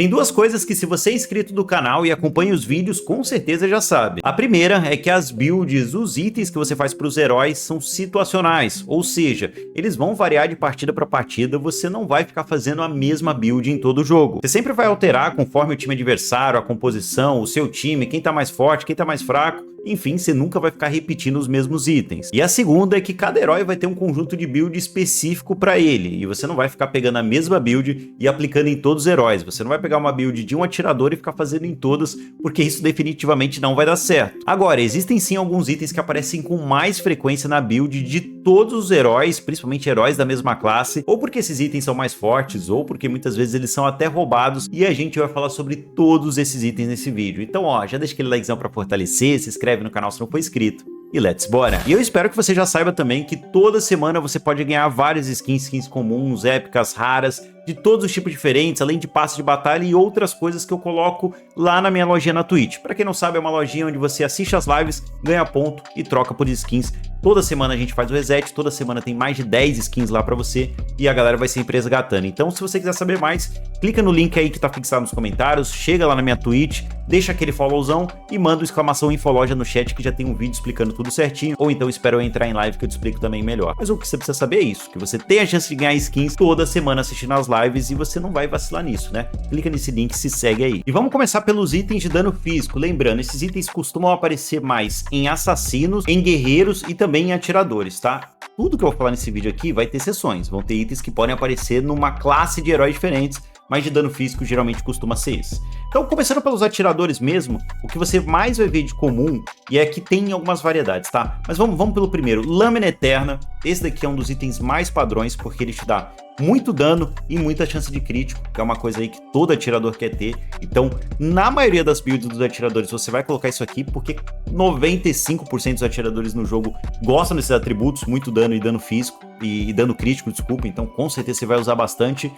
Tem duas coisas que, se você é inscrito do canal e acompanha os vídeos, com certeza já sabe. A primeira é que as builds, os itens que você faz para os heróis são situacionais, ou seja, eles vão variar de partida para partida, você não vai ficar fazendo a mesma build em todo o jogo. Você sempre vai alterar conforme o time adversário, a composição, o seu time, quem tá mais forte, quem tá mais fraco. Enfim, você nunca vai ficar repetindo os mesmos itens. E a segunda é que cada herói vai ter um conjunto de build específico para ele, e você não vai ficar pegando a mesma build e aplicando em todos os heróis. Você não vai pegar uma build de um atirador e ficar fazendo em todas, porque isso definitivamente não vai dar certo. Agora, existem sim alguns itens que aparecem com mais frequência na build de todos os heróis, principalmente heróis da mesma classe, ou porque esses itens são mais fortes, ou porque muitas vezes eles são até roubados, e a gente vai falar sobre todos esses itens nesse vídeo. Então, ó, já deixa aquele likezão para fortalecer, se inscreve no canal se não for inscrito. E let's bora! E eu espero que você já saiba também que toda semana você pode ganhar várias skins comuns, épicas, raras, de todos os tipos diferentes, além de passes de batalha e outras coisas que eu coloco lá na minha lojinha na Twitch. Pra quem não sabe, é uma lojinha onde você assiste as lives, ganha ponto e troca por skins. Toda semana a gente faz o reset, toda semana tem mais de 10 skins lá pra você e a galera vai sempre resgatando. Então, se você quiser saber mais, clica no link aí que tá fixado nos comentários, chega lá na minha Twitch, deixa aquele followzão e manda o exclamação Infoloja no chat que já tem um vídeo explicando tudo certinho, ou então espera eu entrar em live que eu te explico também melhor. Mas o que você precisa saber é isso, que você tem a chance de ganhar skins toda semana assistindo as lives e você não vai vacilar nisso, né? Clica nesse link e se segue aí. E vamos começar pelos itens de dano físico. Lembrando, esses itens costumam aparecer mais em assassinos, em guerreiros e também em atiradores, tá? Tudo que eu vou falar nesse vídeo aqui vai ter exceções. Vão ter itens que podem aparecer numa classe de heróis diferentes, mas de dano físico geralmente costuma ser esse. Então, começando pelos atiradores mesmo, o que você mais vai ver de comum, e é que tem algumas variedades, tá? Mas vamos pelo primeiro, Lâmina Eterna. Esse daqui é um dos itens mais padrões, porque ele te dá muito dano e muita chance de crítico, que é uma coisa aí que todo atirador quer ter. Então, na maioria das builds dos atiradores, você vai colocar isso aqui, porque 95% dos atiradores no jogo gostam desses atributos, muito dano e dano físico, e dano crítico, desculpa, então com certeza você vai usar bastante.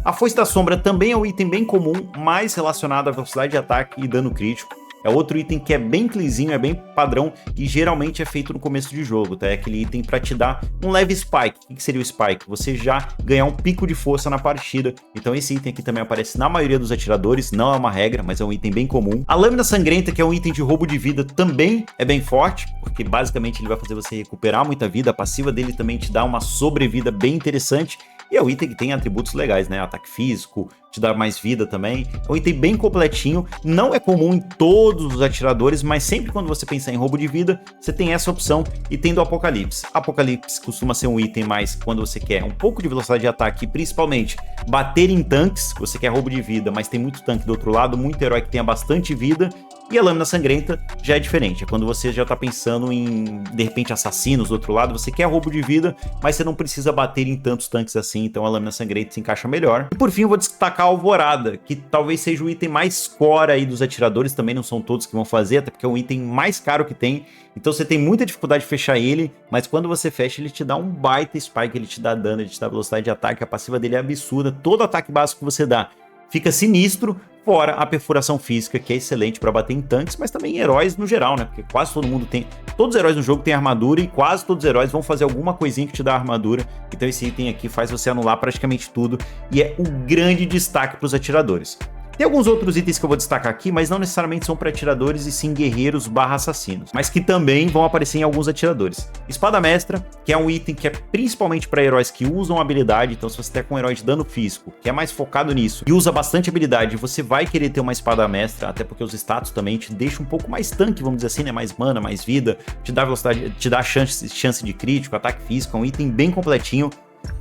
A Foice da Sombra também é um item bem comum, mais relacionado à velocidade de ataque e dano crítico. É outro item que é bem cleanzinho, é bem padrão e geralmente é feito no começo de jogo, tá? É aquele item para te dar um leve spike. O que seria o spike? Você já ganhar um pico de força na partida. Então esse item aqui também aparece na maioria dos atiradores, não é uma regra, mas é um item bem comum. A Lâmina Sangrenta, que é um item de roubo de vida, também é bem forte, porque basicamente ele vai fazer você recuperar muita vida. A passiva dele também te dá uma sobrevida bem interessante. E é um item que tem atributos legais, né? Ataque físico, te dá mais vida também. É um item bem completinho, não é comum em todos os atiradores, mas sempre quando você pensar em roubo de vida, você tem essa opção. E tem do Apocalipse. Apocalipse costuma ser um item mais quando você quer um pouco de velocidade de ataque, principalmente bater em tanques. Você quer roubo de vida, mas tem muito tanque do outro lado, muito herói que tenha bastante vida. E a Lâmina Sangrenta já é diferente, é quando você já tá pensando em, de repente, assassinos do outro lado, você quer roubo de vida, mas você não precisa bater em tantos tanques assim, então a Lâmina Sangrenta se encaixa melhor. E por fim eu vou destacar a Alvorada, que talvez seja o item mais core aí dos atiradores, também não são todos que vão fazer, até porque é o item mais caro que tem, então você tem muita dificuldade de fechar ele, mas quando você fecha ele te dá um baita spike, ele te dá dano, ele te dá velocidade de ataque, a passiva dele é absurda, todo ataque básico que você dá fica sinistro, fora a perfuração física, que é excelente para bater em tanques, mas também em heróis no geral, né? Porque quase todo mundo tem, todos os heróis no jogo têm armadura e quase todos os heróis vão fazer alguma coisinha que te dá armadura. Então esse item aqui faz você anular praticamente tudo e é o grande destaque para os atiradores. Tem alguns outros itens que eu vou destacar aqui, mas não necessariamente são para atiradores e sim guerreiros barra assassinos, mas que também vão aparecer em alguns atiradores. Espada Mestra, que é um item que é principalmente para heróis que usam habilidade, então se você tá com um herói de dano físico, que é mais focado nisso, e usa bastante habilidade, você vai querer ter uma Espada Mestra, até porque os status também te deixam um pouco mais tanque, vamos dizer assim, né? Mais mana, mais vida, te dá velocidade, te dá chance de crítico, ataque físico, é um item bem completinho.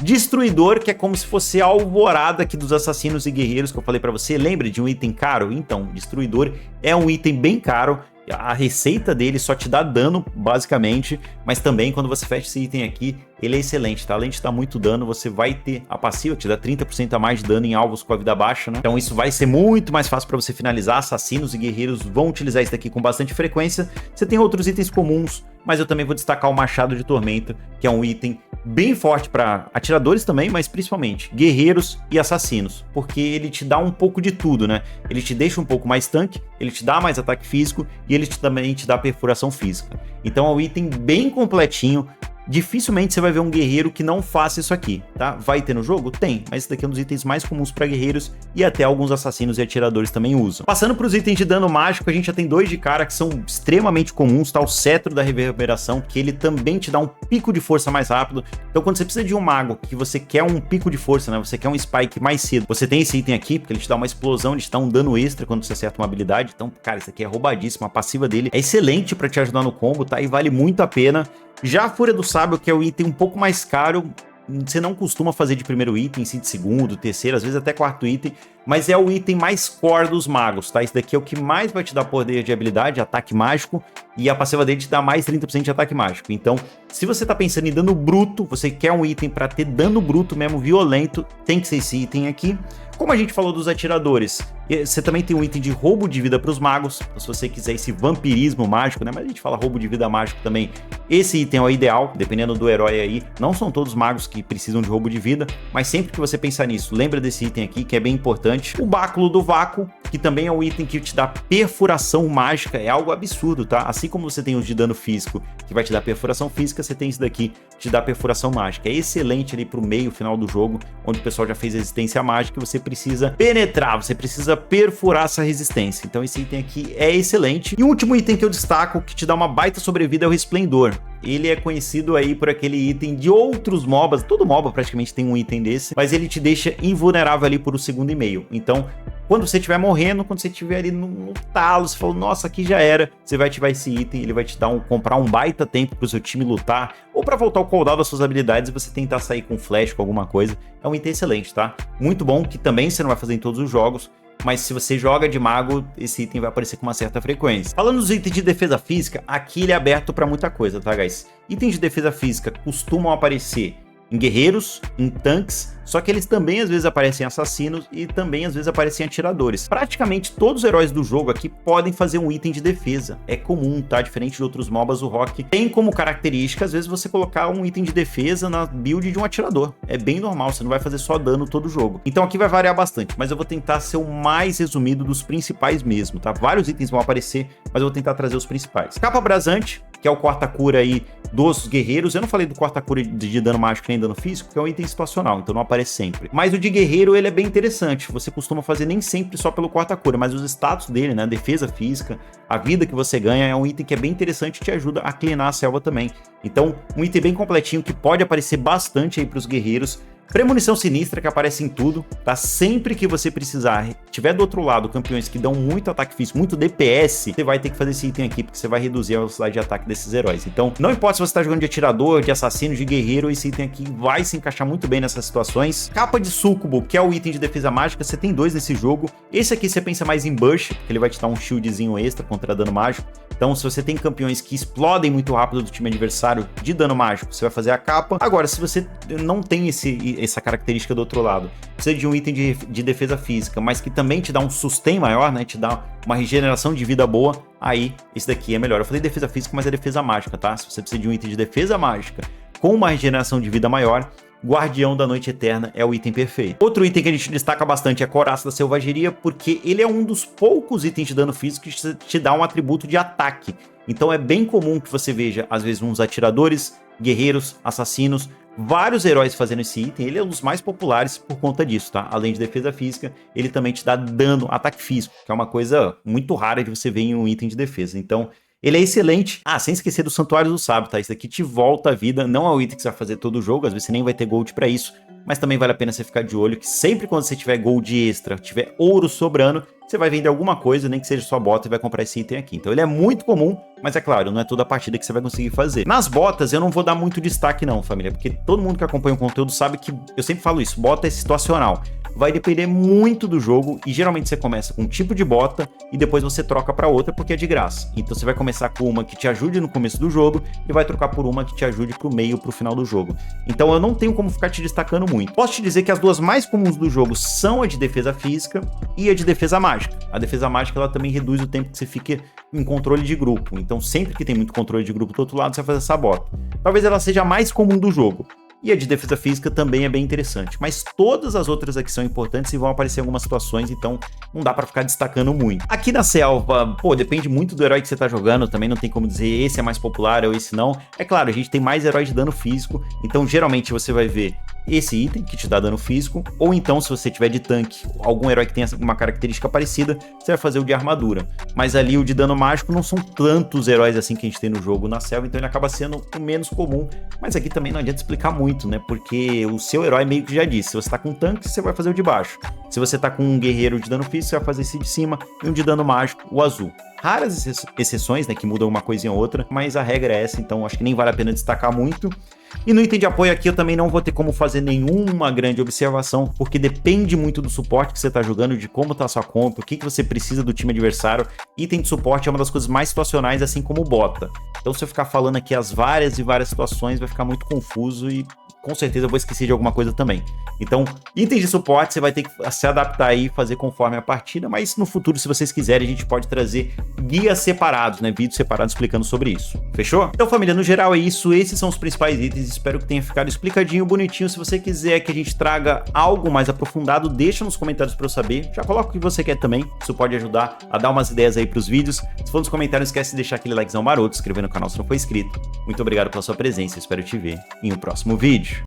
Destruidor, que é como se fosse a alvorada aqui dos assassinos e guerreiros que eu falei pra você. Lembra de um item caro? Então, Destruidor é um item bem caro. A receita dele só te dá dano, basicamente, mas também quando você fecha esse item aqui, ele é excelente, tá? Além de dar muito dano, você vai ter a passiva, te dá 30% a mais de dano em alvos com a vida baixa, né? Então isso vai ser muito mais fácil para você finalizar. Assassinos e guerreiros vão utilizar isso daqui com bastante frequência. Você tem outros itens comuns, mas eu também vou destacar o Machado de Tormenta, que é um item bem forte para atiradores também, mas principalmente guerreiros e assassinos, porque ele te dá um pouco de tudo, né? Ele te deixa um pouco mais tanque, ele te dá mais ataque físico e ele também te dá perfuração física. Então é um item bem completinho, dificilmente você vai ver um guerreiro que não faça isso aqui, tá? Vai ter no jogo? Tem, mas esse daqui é um dos itens mais comuns para guerreiros e até alguns assassinos e atiradores também usam. Passando para os itens de dano mágico, a gente já tem dois de cara que são extremamente comuns, tá? O Cetro da Reverberação, que ele também te dá um pico de força mais rápido. Então quando você precisa de um mago que você quer um pico de força, né? Você quer um spike mais cedo, você tem esse item aqui, porque ele te dá uma explosão, ele te dá um dano extra quando você acerta uma habilidade. Então, cara, isso aqui é roubadíssimo, a passiva dele é excelente para te ajudar no combo, tá? E vale muito a pena. Já a Fúria do Sábio, que é o item um pouco mais caro, você não costuma fazer de primeiro item, sim de segundo, terceiro, às vezes até quarto item, mas é o item mais core dos magos, tá? Esse daqui é o que mais vai te dar poder de habilidade, ataque mágico, e a passiva dele te dá mais 30% de ataque mágico. Então, se você tá pensando em dano bruto, você quer um item para ter dano bruto mesmo, violento, tem que ser esse item aqui. Como a gente falou dos atiradores, você também tem um item de roubo de vida para os magos, então, se você quiser esse vampirismo mágico, né? Mas a gente fala roubo de vida mágico também, esse item é o ideal, dependendo do herói aí. Não são todos magos que precisam de roubo de vida, mas sempre que você pensar nisso, lembra desse item aqui, que é bem importante. O Báculo do Vácuo, que também é um item que te dá perfuração mágica, é algo absurdo, tá? Assim como você tem os de dano físico, que vai te dar perfuração física, você tem esse daqui, que te dá perfuração mágica. É excelente ali pro meio, final do jogo, onde o pessoal já fez resistência mágica e você precisa penetrar, você precisa perfurar essa resistência. Então esse item aqui é excelente. E o último item que eu destaco, que te dá uma baita sobrevida, é o Resplendor. Ele é conhecido aí por aquele item de outros MOBAs, todo MOBA praticamente tem um item desse, mas ele te deixa invulnerável ali por um segundo e meio. Então, quando você estiver morrendo, quando você estiver ali no talo, você falou, nossa, aqui já era, você vai ativar esse item, ele vai te dar comprar um baita tempo pro seu time lutar, ou para voltar o cooldown das suas habilidades e você tentar sair com flash, com alguma coisa. É um item excelente, tá? Muito bom, que também você não vai fazer em todos os jogos, mas se você joga de mago, esse item vai aparecer com uma certa frequência. Falando dos itens de defesa física, aqui ele é aberto para muita coisa, tá, guys? Itens de defesa física costumam aparecer em guerreiros, em tanques, só que eles também às vezes aparecem em assassinos e também às vezes aparecem em atiradores. Praticamente todos os heróis do jogo aqui podem fazer um item de defesa. É comum, tá? Diferente de outros MOBAs, o Rock tem como característica, às vezes, você colocar um item de defesa na build de um atirador. É bem normal, você não vai fazer só dano todo o jogo. Então aqui vai variar bastante, mas eu vou tentar ser o mais resumido dos principais mesmo, tá? Vários itens vão aparecer, mas eu vou tentar trazer os principais. Capa Abrasante, que é o corta-cura aí dos guerreiros. Eu não falei do corta-cura de dano mágico nem dano físico, que é um item situacional, então não aparece sempre. Mas o de guerreiro, ele é bem interessante. Você costuma fazer nem sempre só pelo corta-cura, mas os status dele, né, defesa física, a vida que você ganha, é um item que é bem interessante e te ajuda a cleanar a selva também. Então, um item bem completinho que pode aparecer bastante aí para os guerreiros. Premonição Sinistra, que aparece em tudo, tá? Sempre que você precisar, tiver do outro lado campeões que dão muito ataque físico, muito DPS, você vai ter que fazer esse item aqui, porque você vai reduzir a velocidade de ataque desses heróis. Então, não importa se você tá jogando de atirador, de assassino, de guerreiro, esse item aqui vai se encaixar muito bem nessas situações. Capa de Súcubo, que é o item de defesa mágica, você tem dois nesse jogo. Esse aqui você pensa mais em Burst, que ele vai te dar um shieldzinho extra contra dano mágico. Então, se você tem campeões que explodem muito rápido do time adversário de dano mágico, você vai fazer a capa. Agora, se você não tem essa característica do outro lado, precisa de um item de defesa física, mas que também te dá um sustain maior, né? Te dá uma regeneração de vida boa, aí esse daqui é melhor. Eu falei defesa física, mas é defesa mágica, tá? Se você precisa de um item de defesa mágica com uma regeneração de vida maior, Guardião da Noite Eterna é o item perfeito. Outro item que a gente destaca bastante é a Coraça da Selvageria, porque ele é um dos poucos itens de dano físico que te dá um atributo de ataque. Então é bem comum que você veja, às vezes, uns atiradores, guerreiros, assassinos, vários heróis fazendo esse item. Ele é um dos mais populares por conta disso, tá? Além de defesa física, ele também te dá dano, ataque físico, que é uma coisa muito rara de você ver em um item de defesa. Então, ele é excelente. Ah, sem esquecer do Santuário do Sábio, tá? Isso daqui te volta a vida. Não é o item que você vai fazer todo o jogo, às vezes você nem vai ter gold pra isso, mas também vale a pena você ficar de olho que sempre quando você tiver gold extra, tiver ouro sobrando, você vai vender alguma coisa, nem que seja sua bota, e vai comprar esse item aqui. Então ele é muito comum, mas é claro, não é toda a partida que você vai conseguir fazer. Nas botas, eu não vou dar muito destaque não, família, porque todo mundo que acompanha o conteúdo sabe que eu sempre falo isso, bota é situacional. Vai depender muito do jogo e geralmente você começa com um tipo de bota e depois você troca para outra porque é de graça. Então você vai começar com uma que te ajude no começo do jogo e vai trocar por uma que te ajude pro meio, pro final do jogo. Então eu não tenho como ficar te destacando muito. Posso te dizer que as duas mais comuns do jogo são a de defesa física e a de defesa mágica. A defesa mágica ela também reduz o tempo que você fica em controle de grupo. Então sempre que tem muito controle de grupo do outro lado, você vai fazer essa bota. Talvez ela seja a mais comum do jogo. e a de defesa física também é bem interessante. Mas todas as outras aqui são importantes e vão aparecer em algumas situações, então não dá pra ficar destacando muito. Aqui na selva, pô, depende muito do herói que você tá jogando, também não tem como dizer esse é mais popular ou esse não. É claro, a gente tem mais heróis de dano físico, então geralmente você vai ver esse item que te dá dano físico, ou então se você tiver de tanque, algum herói que tenha uma característica parecida, você vai fazer o de armadura. Mas ali o de dano mágico não são tantos heróis assim que a gente tem no jogo na selva, então ele acaba sendo o menos comum. Mas aqui também não adianta explicar muito, né? Porque o seu herói meio que já disse, se você tá com tanque, você vai fazer o de baixo. Se você tá com um guerreiro de dano físico, você vai fazer esse de cima, e um de dano mágico, o azul. Raras exceções, né, que mudam uma coisinha ou outra, mas a regra é essa, então acho que nem vale a pena destacar muito. E no item de apoio aqui eu também não vou ter como fazer nenhuma grande observação, porque depende muito do suporte que você tá jogando, de como tá a sua comp, o que você precisa do time adversário. Item de suporte é uma das coisas mais situacionais, assim como bota. Então se eu ficar falando aqui as várias e várias situações, vai ficar muito confuso e com certeza eu vou esquecer de alguma coisa também. Então, itens de suporte você vai ter que se adaptar aí e fazer conforme a partida, mas no futuro, se vocês quiserem, a gente pode trazer guias separados, né? Vídeos separados explicando sobre isso. Fechou? Então, família, no geral é isso. Esses são os principais itens. Espero que tenha ficado explicadinho, bonitinho. Se você quiser que a gente traga algo mais aprofundado, deixa nos comentários para eu saber. Já coloca o que você quer também. Isso pode ajudar a dar umas ideias aí para os vídeos. Se for nos comentários, não esquece de deixar aquele likezão maroto, se inscrever no canal se não for inscrito. Muito obrigado pela sua presença. Espero te ver em um próximo vídeo.